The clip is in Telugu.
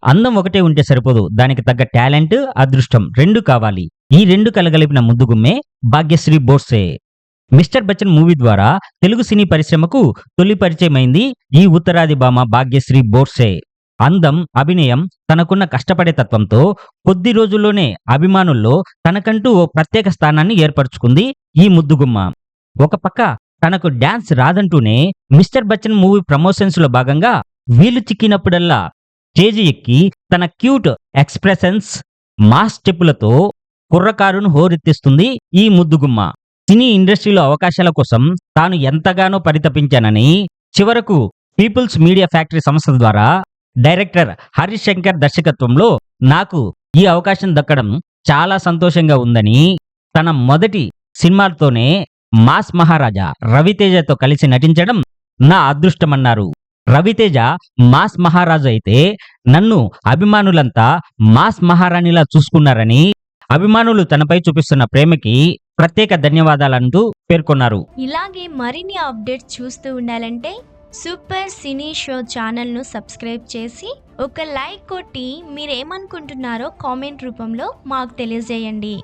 అందం ఒకటే ఉంటే సరిపోదు, దానికి తగ్గ టాలెంట్, అదృష్టం రెండు కావాలి. ఈ రెండు కలగలిపిన ముద్దుగుమ్మే భాగ్యశ్రీ బోర్సే. మిస్టర్ బచ్చన్ మూవీ ద్వారా తెలుగు సినీ పరిశ్రమకు తొలి పరిచయమైంది ఈ ఉత్తరాది భామ భాగ్యశ్రీ బోర్సే. అందం, అభినయం, తనకున్న కష్టపడే తత్వంతో కొద్ది రోజుల్లోనే అభిమానుల్లో తనకంటూ ఓ ప్రత్యేక స్థానాన్ని ఏర్పరచుకుంది ఈ ముద్దుగుమ్మ. ఒక పక్క తనకు డాన్స్ రాదంటూనే మిస్టర్ బచ్చన్ మూవీ ప్రమోషన్స్ లో భాగంగా వీలు చిక్కినప్పుడల్లా స్టేజి ఎక్కి తన క్యూట్ ఎక్స్ప్రెషన్స్, మాస్ స్టెప్పులతో కుర్రకారును హోరెత్తిస్తుంది ఈ ముద్దుగుమ్మ. సినీ ఇండస్ట్రీలో అవకాశాల కోసం తాను ఎంతగానో పరితపించానని, చివరకు పీపుల్స్ మీడియా ఫ్యాక్టరీ సంస్థ ద్వారా డైరెక్టర్ హరీష్ శంకర్ దర్శకత్వంలో నాకు ఈ అవకాశం దక్కడం చాలా సంతోషంగా ఉందని, తన మొదటి సినిమాతోనే మాస్ మహారాజా రవితేజతో కలిసి నటించడం నా అదృష్టమన్నారు. రవితేజ మాస్ మహారాజు అయితే నన్ను అభిమానులంతా మాస్ మహారాణిలా చూసుకున్నారని, అభిమానులు తనపై చూపిస్తున్న ప్రేమకి ప్రత్యేక ధన్యవాదాలంటూ పేర్కొన్నారు. ఇలాగే మరిన్ని అప్డేట్స్ చూస్తూ ఉండాలంటే సూపర్ సినీ షో ఛానల్ను సబ్స్క్రైబ్ చేసి ఒక లైక్ కొట్టి మీరేమనుకుంటున్నారో కామెంట్ రూపంలో మాకు తెలియజేయండి.